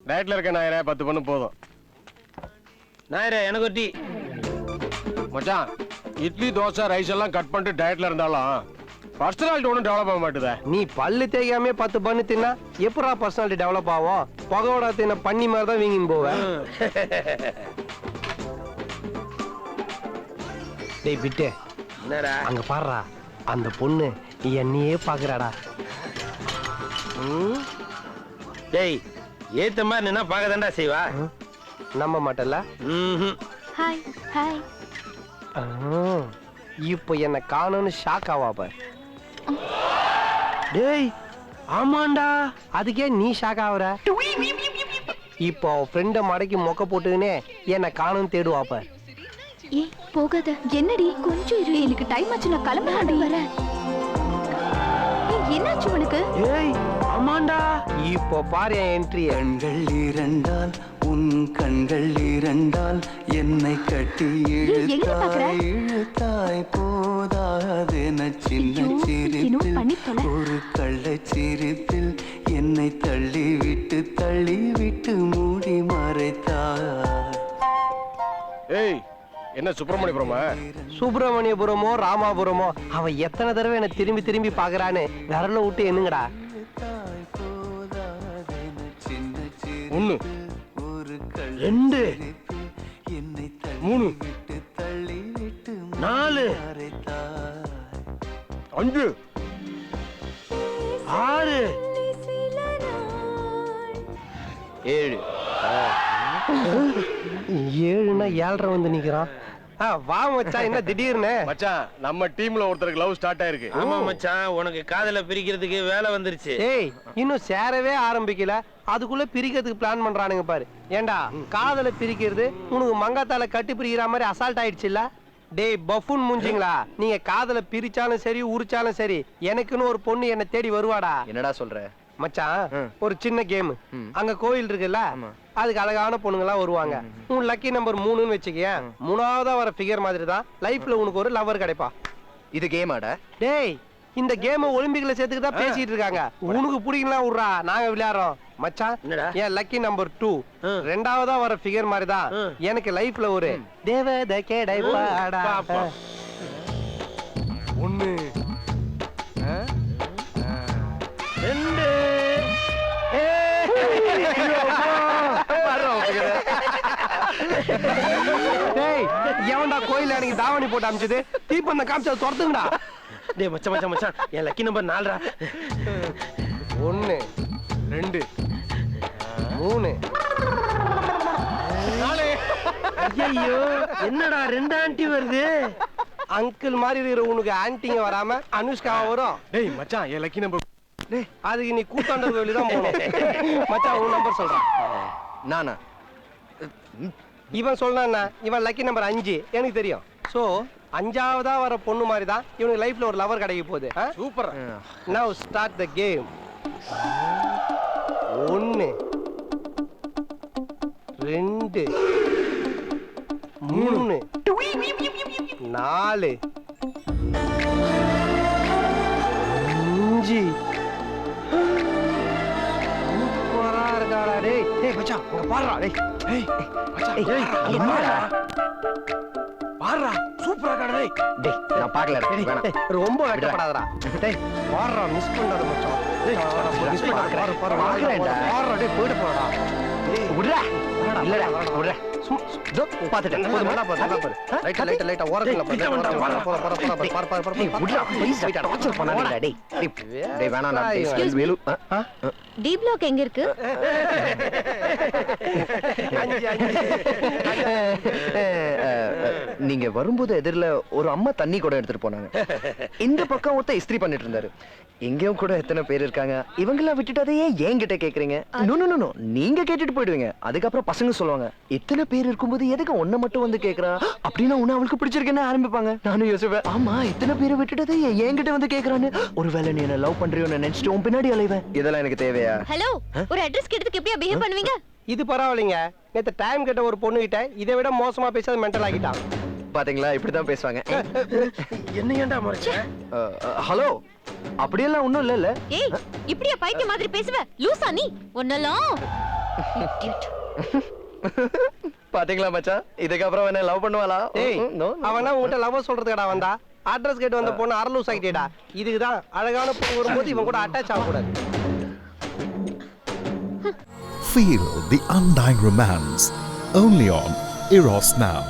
டயட்ல இருக்க நாயரே 10 பண்ணு போதும். நாயரே எனக்கு ஒரு டீ. மச்சான் இட்லி தோசை ரைஸ் எல்லாம் கட் பண்ணிட்டு டயட்ல இருந்தாலும் பர்சனாலிட்டி ஒன்றும் டெவலப் ஆக மாட்டுதே. நீ பல்லு தேய்க்காமே 10 பண்ணு தின்னா எப்படா பர்சனாலிட்டி டெவலப் ஆகும்? பகோடா தின்ன பண்ணி மாதிரி தான் வீங்கின்னு போவேன். டேய் பிட்டு, என்னடா அங்க பாருடா, அந்த பொண்ணு என்னையே பாக்குறாடா. டேய் ஏத்த மாதிரி நின்னா பார்க்கதான்டா செய்வா. நம்ப மாட்டல. Hi hi. இப்போ என்ன காணும்னு ஷாக் ஆவாப்ப. டேய் ஆமாண்டா, அதுக்கே நீ ஷாக் ஆகுற? இப்போ ஃப்ரெண்ட மடக்கி மொக்க போட்டுக்கினே என்ன காணும் தேடுவாப்ப. ஏய் போகாத. என்னடி கொஞ்சம் இரு, எனக்கு டைம் ஆச்சு, நான் கிளம்பி வரேன். என்னாச்சு உனக்கு? ஏய் ஆமாண்டா, இப்போ பாரு என் என்ட்ரி. கண்கள் இரண்டால் உன் கண்கள் இரண்டால் என்னை கட்டி இழுத்தாய் இழுத்தாய் போதாதென சின்ன சிரிப்பில் ஒரு கள்ளச் சிரிப்பில் என்னை தள்ளி விட்டு மூடி மறைத்தாய். ஏய் என்ன சுப்பிரமணியபுரமா? சுப்பிரமணியபுரமோ ராமாபுரமோ அவன் எத்தனை தடவை என்ன திரும்பி திரும்பி பாக்குறான்னு விரல விட்டு என்னங்கடா. 1 2 என்னை 3 தள்ளி விட்டு 4 5 6 7 7னா 7:30 வந்து நிக்கிறான். வா மச்சான், என்ன திடீர்னு? மச்சான் நம்ம டீம்ல ஒருத்தருக்கு லவ் ஸ்டார்ட் ஆயிருக்கு. ஆமா மச்சான், உனக்கு காதல பிரிக்கிறதுக்கு வேலை வந்துருச்சு. ஏய் இன்னும் சேரவே ஆரம்பிக்கல, அதுக்குள்ள பிரிக்கிறதுக்கு பிளான் பண்றானுங்க பாரு. ஏண்டா காதல பிரிக்கிறது உனக்கு மங்காத்தால கட்டி பிரிக்கிற மாதிரி அசால்ட் ஆயிடுச்சுல்ல? டேய் பஃபூன் மூஞ்சிங்களா, நீங்க காதல பிரிச்சாலும் சரி உரிச்சாலும் சரி எனக்குன்னு ஒரு பொண்ணு என்ன தேடி வருவாடா. என்னடா சொல்ற மச்சான்? ஒரு சின்ன கேம். அங்க கோயில் இருக்குல்ல, அதுக்கு அழகான பொண்ணுங்களா வருவாங்க. உன் லக்கி நம்பர் 3ன்னு வச்சுக்கேன். 3ஆவதா வர ஃபிகர் மாதிரி தான் லைஃப்ல உனக்கு ஒரு லவர் கிடைப்பா. இது கேமாடா? டேய் இந்த கேம் ஒலிம்பிக்ல சேர்த்துக்கு தான் பேசிட்டு இருக்காங்க. உனக்கு பிடிக்கலாம் விடுறா, நாங்க விளையாடுறோம். மச்சான் என் லக்கி நம்பர் 2 2ஆவதா வர ஃபிகர் மாதிரி தான் எனக்கு லைஃப்ல ஒரு தேவதை கிடைப்பாடா. 1 2 டேய் எவன்டா கோயில்ல எனக்கு தாவணி போட்டு அமிச்சது? தீப்பந்த காமிச்சா துரத்துங்கடா. டேய் மச்சான் மச்சான் மச்சான், என் லக்கி நம்பர் 4டா. 1 2 3 4. ஐயோ என்னடா 2 ஆண்டி வருது? அங்கிள் மாதிரி இருக்கிற உனக்கு ஆன்டிங்க வராம அனுஷ்காவா வரும்? டேய் மச்சான் என் லக்கி நம்பர். டேய் அதுக்கு நீ கூத்தாண்ட கோயில தான் போகணும். மச்சான் உன் நம்பர் சொல்றான். நானா? இவன் சொல்றான்னா இவன் லக்கி நம்பர் 5 எனக்கு தெரியும். சோ 5ஆவதா வர பொண்ணு மாதிரி தான் இவனுக்கு லைஃப்ல ஒரு லவர் கிடைக்க போகுது. சூப்பர். நவ ஸ்டார்ட் தி கேம். 1 2 3 4 5. சூப்பரா இருக்காடா டேய். டேய் மச்சான் அங்க பாருடா. டேய் ஏய் மச்சான் ஏய் என்னடா? பாருடா சூப்பரா இருக்காடா. டேய் டேய் நான் பார்க்கல. வேணாம். ரொம்ப வெட்டப்படாதடா. டேய் பாருடா, மிஸ் பண்ணாத மச்சான். டேய் மிஸ் பண்ணாத. பாரு பாரு பார்க்கறேன்டா. பாருடா டேய் போய்டு போடா. டேய் விடுடா. இல்லடா விடுடா. இதோ பாத்துட்டேன். நல்லா பாரு நல்லா பாரு. லைட்டா ஓரத்துல பாரு. போற பாரு. டேய் விடுடா. ப்ளீஸ் டார்ச்சர் பண்ணாதடா. டேய் டேய் வேணாம்டா. ப்ளீஸ் வேலு. டி பிளாக் எங்க இருக்கு? 5 நீங்க வரும்போது எதிரில ஒரு அம்மா தண்ணி கூட எடுத்துட்டு போனாங்க. இந்த பக்கம் ஒருத்த இஸ்திரி பண்ணிட்டு இருந்தாரு. எங்கேயும் கூட எத்தனை பேர் இருக்காங்க, இவங்கெல்லாம் விட்டுட்டு அதையே என்கிட்ட கேக்குறீங்க? நோ நீங்க கேட்டுட்டு போயிடுவீங்க. அதுக்கப்புறம் பசங்க சொல்லுவாங்க இத்தனை பேர் இருக்கும்போது எதுக்கு ஒன்ன மட்டும் வந்து கேக்குறா அப்படின்னா உன்ன அவளுக்கு பிடிச்சிருக்குன்னு ஆரம்பிப்பாங்க. நானும் யோசிப்பேன், ஆமா இத்தனை பேரை விட்டுட்டு அதையே என்கிட்ட வந்து கேக்குறான்னு. ஒருவேளை நீ என்ன லவ் பண்றியோன்னு நினைச்சிட்டு உன் பின்னாடி அலைவேன். இதெல்லாம் எனக்கு தேவையா? ஹலோ, ஒரு அட்ரஸ் கேட்டதுக்கு எப்படியா பிஹேவ் பண்ணுவீங்க? இது பரவாயில்லைங்க. நேத்து டைம் கேட்ட ஒரு பொண்ணு கிட்ட இதை விட மோசமா பேசாத மென்டல் ஆகிட்டான். பாத்தீங்களா இப்படிதான் பேசுவாங்க. என்ன ஏன்டா மறைச்ச? ஹலோ அப்படியெல்லாம் ஒண்ணும் இல்ல. ஏய் இப்படியா பைத்திய மாதிரி பேசுவ? லூசா நீ? ஒன்னலாம் பாத்தீங்களா மச்சான் இதுக்கப்புறம் என்ன லவ் பண்ணுவாளா ஏய் நோ அவனா உன்கிட்ட லவ் சொல்றதுக்கடா வந்தா அட்ரஸ் கேட்டு வந்த பொண்ணு அரலூஸ் ஆகிட்டேடா இதுக்குதான் அழகான பொண்ணு வரும்போது இவன் கூட அட்டாச் ஆகக்கூடாது. Feel the undying romance only on Eros Now.